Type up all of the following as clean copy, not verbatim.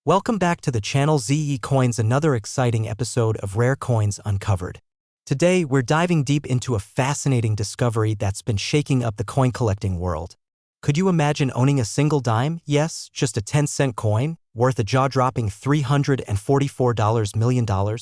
Welcome back to the channel ZE Coins, another exciting episode of Rare Coins Uncovered. Today, we're diving deep into a fascinating discovery that's been shaking up the coin collecting world. Could you imagine owning a single dime? Yes, just a 10-cent coin, worth a jaw-dropping $344 million?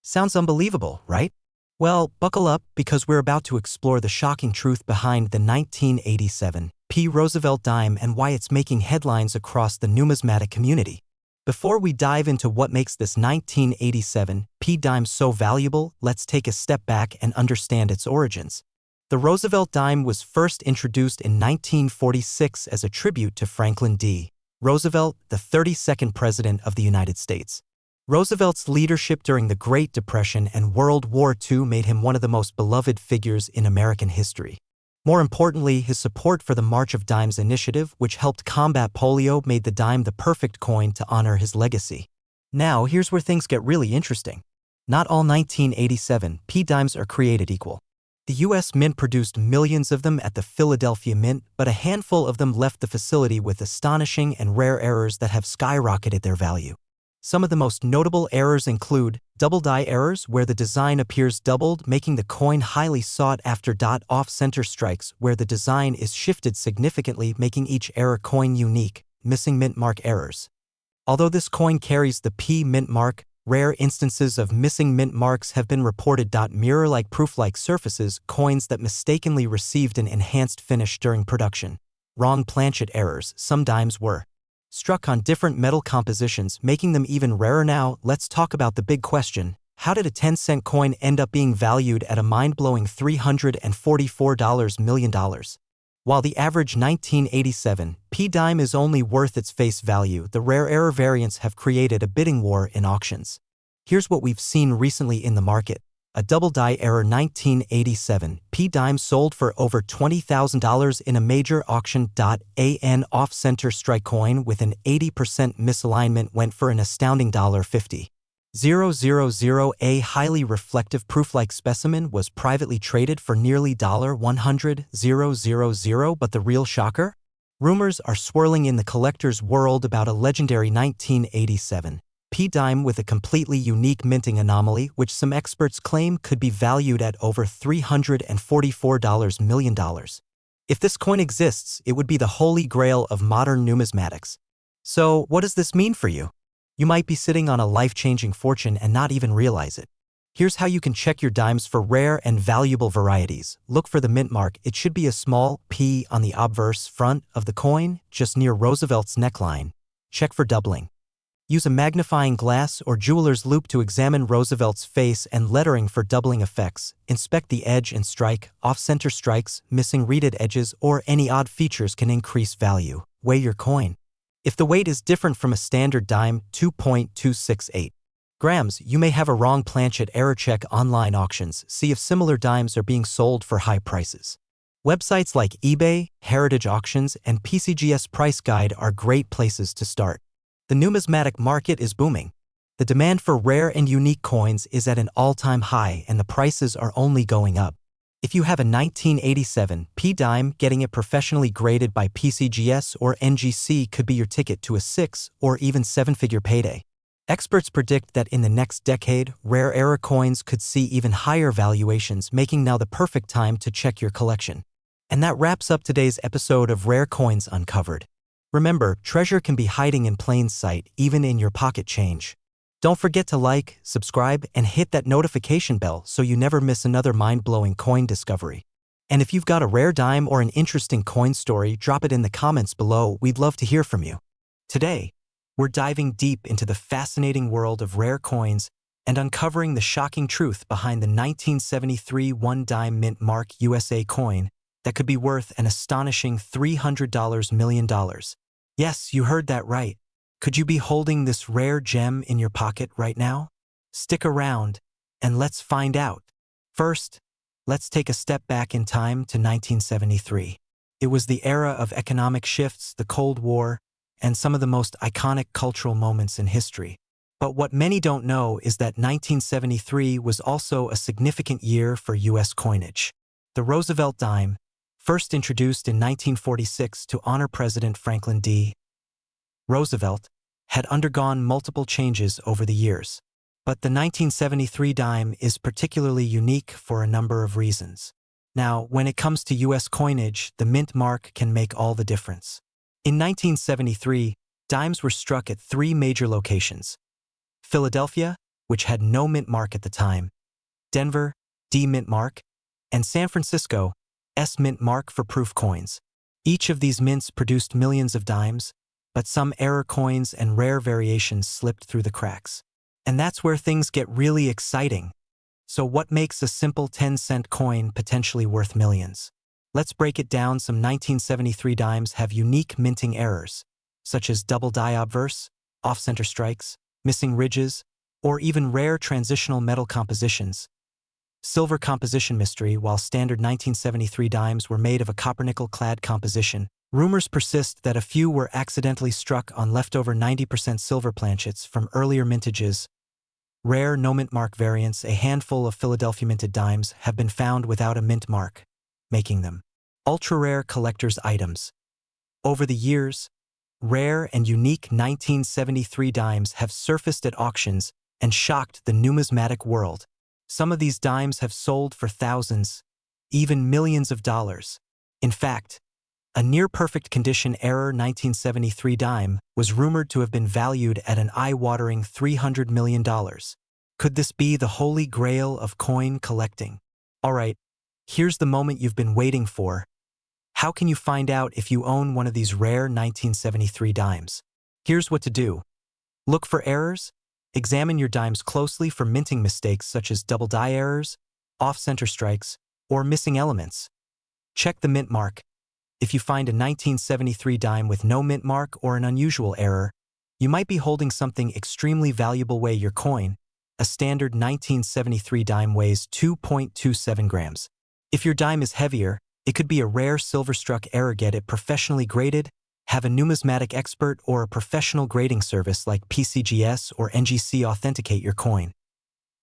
Sounds unbelievable, right? Well, buckle up because we're about to explore the shocking truth behind the 1987 Roosevelt Dime and why it's making headlines across the numismatic community. Before we dive into what makes this 1987 dime so valuable, let's take a step back and understand its origins. The Roosevelt dime was first introduced in 1946 as a tribute to Franklin D. Roosevelt, the 32nd President of the United States. Roosevelt's leadership during the Great Depression and World War II made him one of the most beloved figures in American history. More importantly, his support for the March of Dimes initiative, which helped combat polio, made the dime the perfect coin to honor his legacy. Now, here's where things get really interesting. Not all 1987 dimes are created equal. The U.S. Mint produced millions of them at the Philadelphia Mint, but a handful of them left the facility with astonishing and rare errors that have skyrocketed their value. Some of the most notable errors include double die errors, where the design appears doubled, making the coin highly sought after. Off-center strikes, where the design is shifted significantly, making each error coin unique. Missing mint mark errors. Although this coin carries the P mint mark, rare instances of missing mint marks have been reported. Mirror-like proof-like surfaces, coins that mistakenly received an enhanced finish during production. Wrong planchet errors, some dimes were struck on different metal compositions, making them even rarer. Now, let's talk about the big question. How did a 10-cent coin end up being valued at a mind-blowing $344 million? While the average 1987 dime is only worth its face value, the rare error variants have created a bidding war in auctions. Here's what we've seen recently in the market. A double die error 1987 dime sold for over $20,000 in a major auction. An off-center strike coin with an 80% misalignment went for an astounding $50,000. A highly reflective proof-like specimen was privately traded for nearly $100,000. But the real shocker? Rumors are swirling in the collector's world about a legendary 1987 dime with a completely unique minting anomaly, which some experts claim could be valued at over $344 million. If this coin exists, it would be the holy grail of modern numismatics. So, what does this mean for you? You might be sitting on a life-changing fortune and not even realize it. Here's how you can check your dimes for rare and valuable varieties. Look for the mint mark. It should be a small P on the obverse front of the coin, just near Roosevelt's neckline. Check for doubling. Use a magnifying glass or jeweler's loupe to examine Roosevelt's face and lettering for doubling effects. Inspect the edge and strike. Off-center strikes, missing reeded edges, or any odd features can increase value. Weigh your coin. If the weight is different from a standard dime, 2.268 grams, you may have a wrong planchet error. Check online auctions. See if similar dimes are being sold for high prices. Websites like eBay, Heritage Auctions, and PCGS Price Guide are great places to start. The numismatic market is booming. The demand for rare and unique coins is at an all-time high, and the prices are only going up. If you have a 1987 dime, getting it professionally graded by PCGS or NGC could be your ticket to a 6- or even 7-figure payday. Experts predict that in the next decade, rare error coins could see even higher valuations, making now the perfect time to check your collection. And that wraps up today's episode of Rare Coins Uncovered. Remember, treasure can be hiding in plain sight, even in your pocket change. Don't forget to like, subscribe, and hit that notification bell so you never miss another mind-blowing coin discovery. And if you've got a rare dime or an interesting coin story, drop it in the comments below. We'd love to hear from you. Today, we're diving deep into the fascinating world of rare coins and uncovering the shocking truth behind the 1973 one-dime mint mark USA coin that could be worth an astonishing $300 million. Yes, you heard that right. Could you be holding this rare gem in your pocket right now? Stick around, and let's find out. First, let's take a step back in time to 1973. It was the era of economic shifts, the Cold War, and some of the most iconic cultural moments in history. But what many don't know is that 1973 was also a significant year for U.S. coinage. The Roosevelt Dime, first introduced in 1946 to honor President Franklin D. Roosevelt, had undergone multiple changes over the years. But the 1973 dime is particularly unique for a number of reasons. Now, when it comes to U.S. coinage, the mint mark can make all the difference. In 1973, dimes were struck at 3 major locations: Philadelphia, which had no mint mark at the time, Denver, D mint mark, and San Francisco, S mint mark for proof coins. Each of these mints produced millions of dimes, but some error coins and rare variations slipped through the cracks. And that's where things get really exciting. So what makes a simple 10-cent coin potentially worth millions? Let's break it down. Some 1973 dimes have unique minting errors, such as double die obverse, off-center strikes, missing ridges, or even rare transitional metal compositions. Silver composition mystery. While standard 1973 dimes were made of a copper-nickel-clad composition, rumors persist that a few were accidentally struck on leftover 90% silver planchets from earlier mintages. Rare no-mint mark variants. A handful of Philadelphia minted dimes have been found without a mint mark, making them ultra-rare collector's items. Over the years, rare and unique 1973 dimes have surfaced at auctions and shocked the numismatic world. Some of these dimes have sold for thousands, even millions of dollars. In fact, a near-perfect condition error 1973 dime was rumored to have been valued at an eye-watering $300 million. Could this be the holy grail of coin collecting? Alright, here's the moment you've been waiting for. How can you find out if you own one of these rare 1973 dimes? Here's what to do. Look for errors. Examine your dimes closely for minting mistakes such as double die errors, off-center strikes, or missing elements. Check the mint mark. If you find a 1973 dime with no mint mark or an unusual error, you might be holding something extremely valuable. Weigh your coin. A standard 1973 dime weighs 2.27 grams. If your dime is heavier, it could be a rare silver-struck error. Get it professionally graded. Have a numismatic expert or a professional grading service like PCGS or NGC authenticate your coin.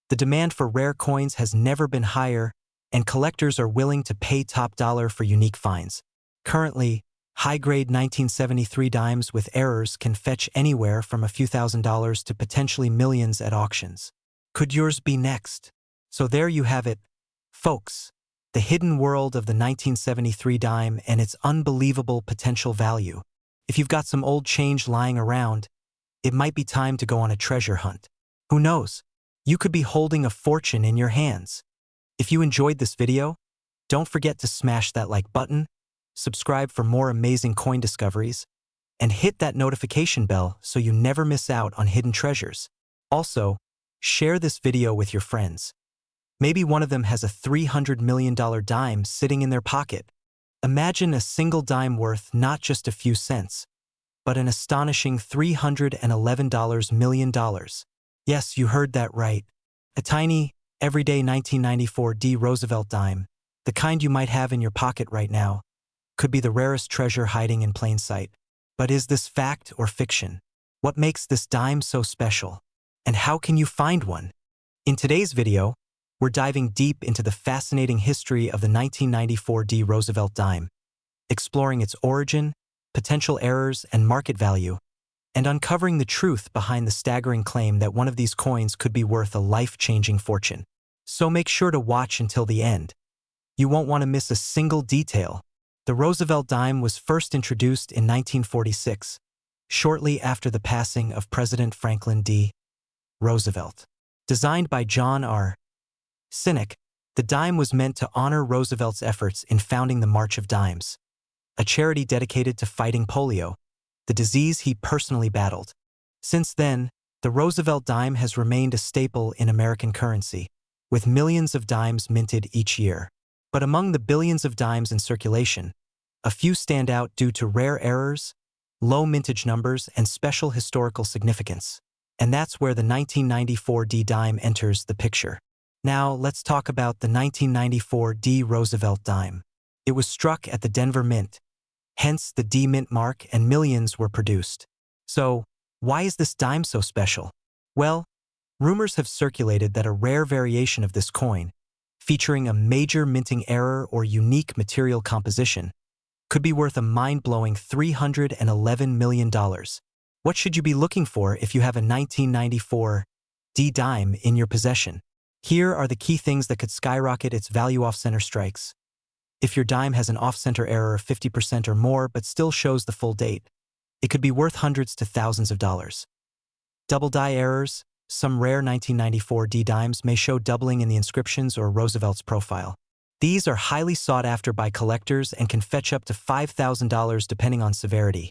The demand for rare coins has never been higher, and collectors are willing to pay top dollar for unique finds. Currently, high-grade 1973 dimes with errors can fetch anywhere from a few $1,000s to potentially millions at auctions. Could yours be next? So there you have it, folks. The hidden world of the 1973 dime and its unbelievable potential value. If you've got some old change lying around, it might be time to go on a treasure hunt. Who knows? You could be holding a fortune in your hands. If you enjoyed this video, don't forget to smash that like button, subscribe for more amazing coin discoveries, and hit that notification bell so you never miss out on hidden treasures. Also, share this video with your friends. Maybe one of them has a $300 million dime sitting in their pocket. Imagine a single dime worth not just a few cents, but an astonishing $311 million. Yes, you heard that right. A tiny, everyday 1994 D Roosevelt dime, the kind you might have in your pocket right now, could be the rarest treasure hiding in plain sight. But is this fact or fiction? What makes this dime so special? And how can you find one? In today's video, we're diving deep into the fascinating history of the 1994 D Roosevelt dime, exploring its origin, potential errors, and market value, and uncovering the truth behind the staggering claim that one of these coins could be worth a life-changing fortune. So make sure to watch until the end. You won't want to miss a single detail. The Roosevelt dime was first introduced in 1946, shortly after the passing of President Franklin D. Roosevelt. Designed by John R. Cynic, the dime was meant to honor Roosevelt's efforts in founding the March of Dimes, a charity dedicated to fighting polio, the disease he personally battled. Since then, the Roosevelt dime has remained a staple in American currency, with millions of dimes minted each year. But among the billions of dimes in circulation, a few stand out due to rare errors, low mintage numbers, and special historical significance. And that's where the 1994 D dime enters the picture. Now, let's talk about the 1994 D Roosevelt dime. It was struck at the Denver Mint, hence the D Mint mark, and millions were produced. So, why is this dime so special? Well, rumors have circulated that a rare variation of this coin, featuring a major minting error or unique material composition, could be worth a mind-blowing $311 million. What should you be looking for if you have a 1994 D-Dime in your possession? Here are the key things that could skyrocket its value off-center strikes. If your dime has an off-center error of 50% or more but still shows the full date, it could be worth hundreds to thousands of dollars. Double die errors. Some rare 1994 D-Dimes may show doubling in the inscriptions or Roosevelt's profile. These are highly sought after by collectors and can fetch up to $5,000 depending on severity.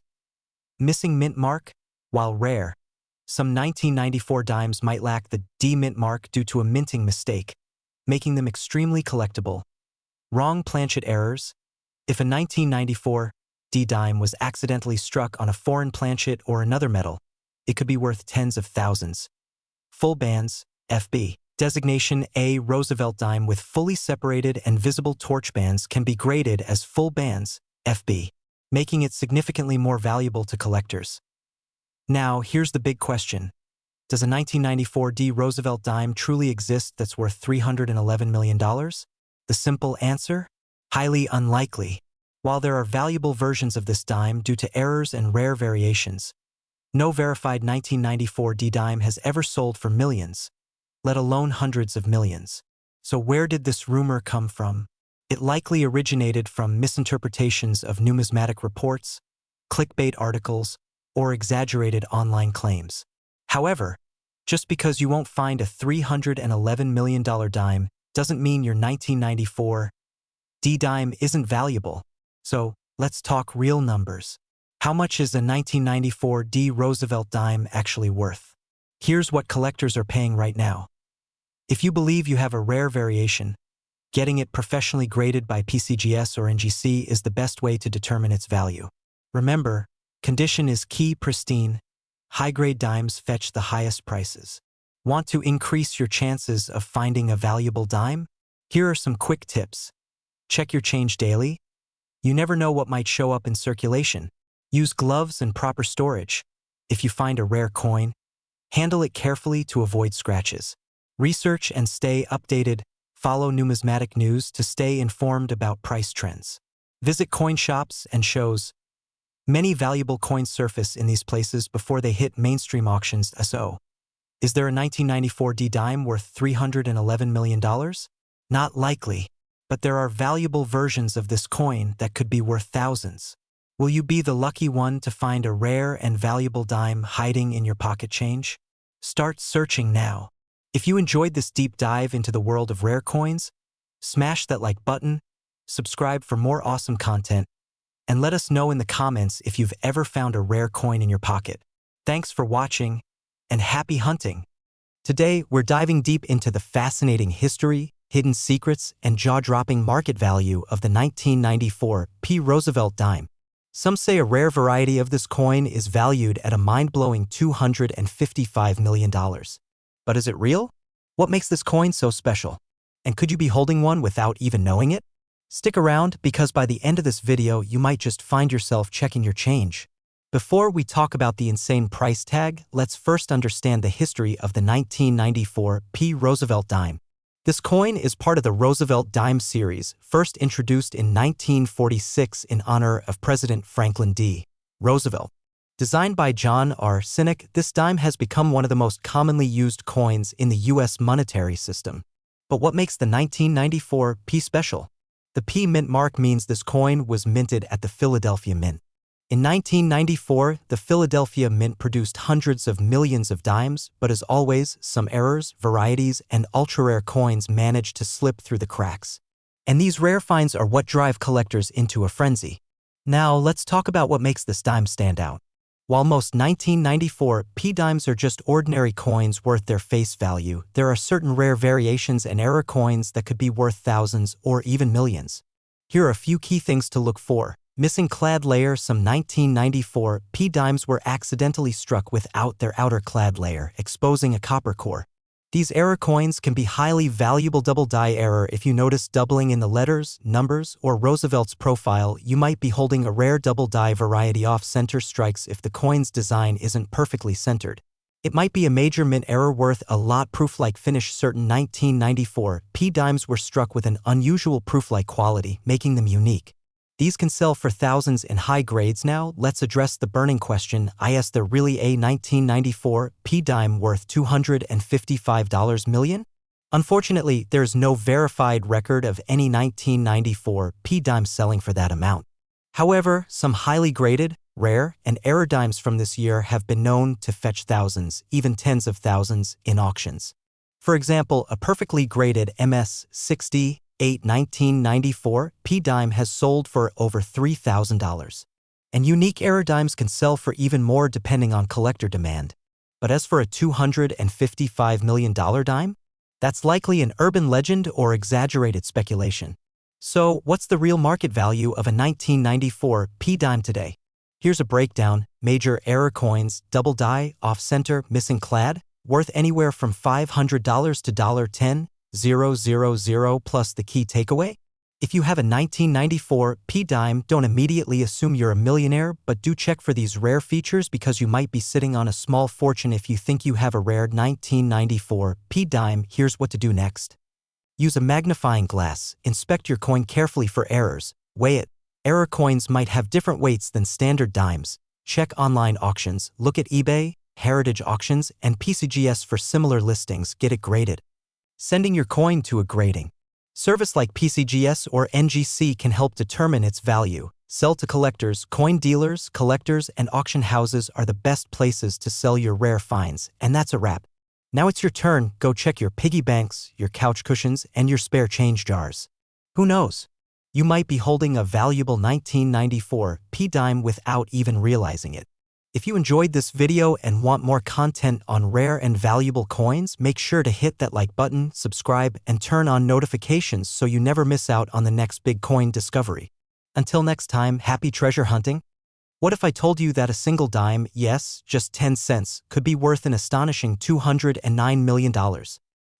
Missing mint mark. While rare, some 1994 dimes might lack the D mint mark due to a minting mistake, making them extremely collectible. Wrong planchet errors. If a 1994 D-Dime was accidentally struck on a foreign planchet or another metal, it could be worth tens of thousands. Full bands, FB. Designation A Roosevelt Dime with fully separated and visible torch bands can be graded as full bands, FB, making it significantly more valuable to collectors. Now, here's the big question. Does a 1994 D Roosevelt Dime truly exist that's worth $311 million? The simple answer? Highly unlikely. While there are valuable versions of this dime due to errors and rare variations, no verified 1994 D-Dime has ever sold for millions, let alone hundreds of millions. So where did this rumor come from? It likely originated from misinterpretations of numismatic reports, clickbait articles, or exaggerated online claims. However, just because you won't find a $311 million dime doesn't mean your 1994 D-Dime isn't valuable. So, let's talk real numbers. How much is a 1994 D Roosevelt Dime actually worth? Here's what collectors are paying right now. If you believe you have a rare variation, getting it professionally graded by PCGS or NGC is the best way to determine its value. Remember, condition is key. Pristine, high-grade dimes fetch the highest prices. Want to increase your chances of finding a valuable dime? Here are some quick tips. Check your change daily. You never know what might show up in circulation. Use gloves and proper storage. If you find a rare coin, handle it carefully to avoid scratches. Research and stay updated. Follow numismatic news to stay informed about price trends. Visit coin shops and shows. Many valuable coins surface in these places before they hit mainstream auctions. So, is there a 1994 D-Dime worth $311 million? Not likely, but there are valuable versions of this coin that could be worth thousands. Will you be the lucky one to find a rare and valuable dime hiding in your pocket change? Start searching now. If you enjoyed this deep dive into the world of rare coins, smash that like button, subscribe for more awesome content, and let us know in the comments if you've ever found a rare coin in your pocket. Thanks for watching, and happy hunting! Today, we're diving deep into the fascinating history, hidden secrets, and jaw-dropping market value of the 1994 P. Roosevelt Dime. Some say a rare variety of this coin is valued at a mind-blowing $255 million. But is it real? What makes this coin so special? And could you be holding one without even knowing it? Stick around, because by the end of this video, you might just find yourself checking your change. Before we talk about the insane price tag, let's first understand the history of the 1994 P. Roosevelt Dime. This coin is part of the Roosevelt Dime series, first introduced in 1946 in honor of President Franklin D. Roosevelt. Designed by John R. Sinek, this dime has become one of the most commonly used coins in the U.S. monetary system. But what makes the 1994 P special? The P mint mark means this coin was minted at the Philadelphia Mint. In 1994, the Philadelphia Mint produced hundreds of millions of dimes, but as always, some errors, varieties, and ultra-rare coins managed to slip through the cracks. And these rare finds are what drive collectors into a frenzy. Now, let's talk about what makes this dime stand out. While most 1994 P dimes are just ordinary coins worth their face value, there are certain rare variations and error coins that could be worth thousands or even millions. Here are a few key things to look for. Missing clad layer. Some 1994 P dimes were accidentally struck without their outer clad layer, exposing a copper core. These error coins can be highly valuable. Double die error. If you notice doubling in the letters, numbers, or Roosevelt's profile, you might be holding a rare double die variety. Off-center strikes. If the coin's design isn't perfectly centered, it might be a major mint error worth a lot. Proof-like finish. Certain 1994 P dimes were struck with an unusual proof-like quality, making them unique. These can sell for thousands in high grades. Now, let's address the burning question: is there really a 1994 P-Dime worth $255 million? Unfortunately, there's no verified record of any 1994 P-Dime selling for that amount. However, some highly graded, rare, and error dimes from this year have been known to fetch thousands, even tens of thousands, in auctions. For example, a perfectly graded MS-68 1994 P-Dime has sold for over $3,000. And unique error dimes can sell for even more depending on collector demand. But as for a $255 million dime, that's likely an urban legend or exaggerated speculation. So, what's the real market value of a 1994 P-Dime today? Here's a breakdown: major error coins, double die, off-center, missing clad, worth anywhere from $500 to $10,000 plus the key takeaway? If you have a 1994 P-Dime, don't immediately assume you're a millionaire, but do check for these rare features because you might be sitting on a small fortune if you think you have a rare 1994 P-Dime. Here's what to do next. Use a magnifying glass, inspect your coin carefully for errors, weigh it. Error coins might have different weights than standard dimes. Check online auctions, look at eBay, Heritage Auctions, and PCGS for similar listings. Get it graded. Sending your coin to a grading service like PCGS or NGC can help determine its value. Sell to collectors. Coin dealers, collectors, and auction houses are the best places to sell your rare finds. And that's a wrap. Now it's your turn. Go check your piggy banks, your couch cushions, and your spare change jars. Who knows? You might be holding a valuable 1994 P-Dime without even realizing it. If you enjoyed this video and want more content on rare and valuable coins, make sure to hit that like button, subscribe, and turn on notifications so you never miss out on the next big coin discovery. Until next time, happy treasure hunting! What if I told you that a single dime, yes, just 10 cents, could be worth an astonishing $209 million?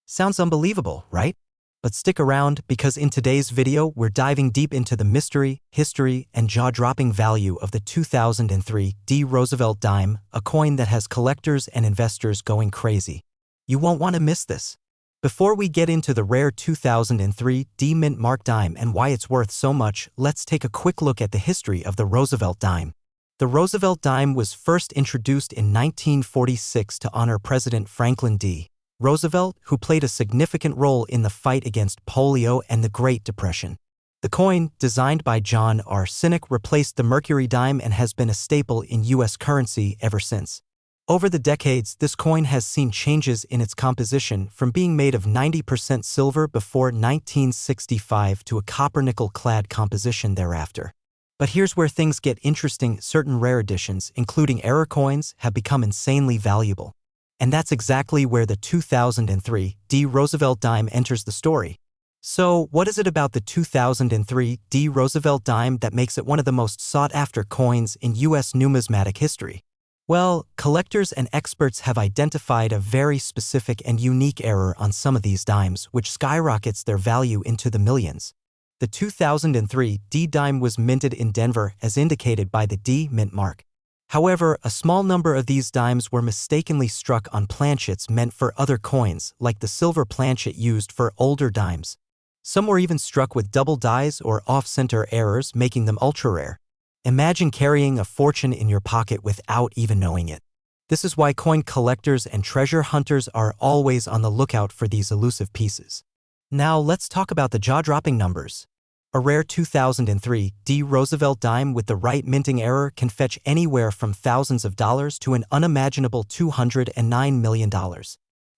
Sounds unbelievable, right? But stick around, because in today's video we're diving deep into the mystery, history, and jaw-dropping value of the 2003 Roosevelt Dime, a coin that has collectors and investors going crazy. You won't want to miss this. Before we get into the rare 2003 Mint Mark dime and why it's worth so much, let's take a quick look at the history of the Roosevelt Dime. The Roosevelt Dime was first introduced in 1946 to honor President Franklin D. Roosevelt, who played a significant role in the fight against polio and the Great Depression. The coin, designed by John R. Sinek, replaced the Mercury dime and has been a staple in U.S. currency ever since. Over the decades, this coin has seen changes in its composition, from being made of 90% silver before 1965 to a copper-nickel-clad composition thereafter. But here's where things get interesting: certain rare editions, including error coins, have become insanely valuable. And that's exactly where the 2003 Roosevelt Dime enters the story. So, what is it about the 2003 Roosevelt Dime that makes it one of the most sought-after coins in U.S. numismatic history? Well, collectors and experts have identified a very specific and unique error on some of these dimes, which skyrockets their value into the millions. The 2003 Dime was minted in Denver, as indicated by the D mint mark. However, a small number of these dimes were mistakenly struck on planchets meant for other coins, like the silver planchet used for older dimes. Some were even struck with double dies or off-center errors, making them ultra-rare. Imagine carrying a fortune in your pocket without even knowing it. This is why coin collectors and treasure hunters are always on the lookout for these elusive pieces. Now let's talk about the jaw-dropping numbers. A rare 2003 Roosevelt Dime with the right minting error can fetch anywhere from thousands of dollars to an unimaginable $209 million.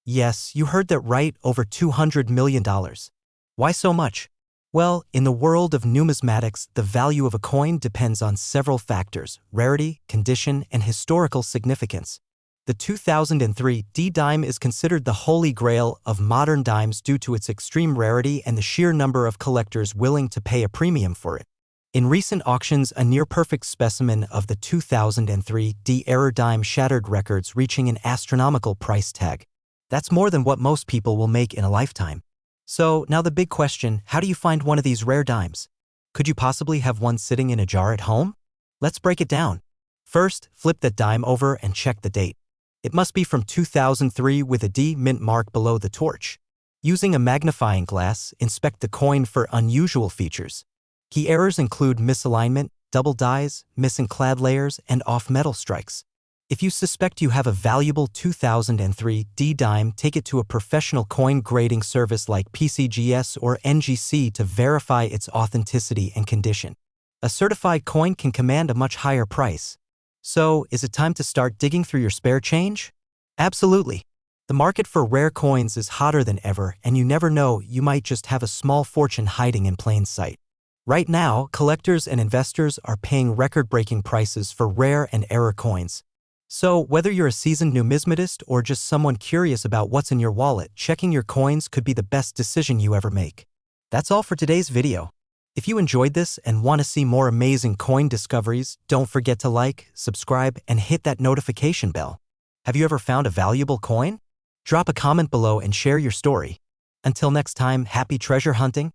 Yes, you heard that right, over $200 million. Why so much? Well, in the world of numismatics, the value of a coin depends on several factors: rarity, condition, and historical significance. The 2003 Dime is considered the holy grail of modern dimes due to its extreme rarity and the sheer number of collectors willing to pay a premium for it. In recent auctions, a near-perfect specimen of the 2003 error dime shattered records, reaching an astronomical price tag. That's more than what most people will make in a lifetime. So, now the big question: how do you find one of these rare dimes? Could you possibly have one sitting in a jar at home? Let's break it down. First, flip that dime over and check the date. It must be from 2003 with a D mint mark below the torch. Using a magnifying glass, inspect the coin for unusual features. Key errors include misalignment, double dyes, missing clad layers, and off-metal strikes. If you suspect you have a valuable 2003 D-Dime, take it to a professional coin grading service like PCGS or NGC to verify its authenticity and condition. A certified coin can command a much higher price. So, is it time to start digging through your spare change? Absolutely. The market for rare coins is hotter than ever, and you never know, you might just have a small fortune hiding in plain sight. Right now, collectors and investors are paying record-breaking prices for rare and error coins. So, whether you're a seasoned numismatist or just someone curious about what's in your wallet, checking your coins could be the best decision you ever make. That's all for today's video. If you enjoyed this and want to see more amazing coin discoveries, don't forget to like, subscribe, and hit that notification bell. Have you ever found a valuable coin? Drop a comment below and share your story. Until next time, happy treasure hunting.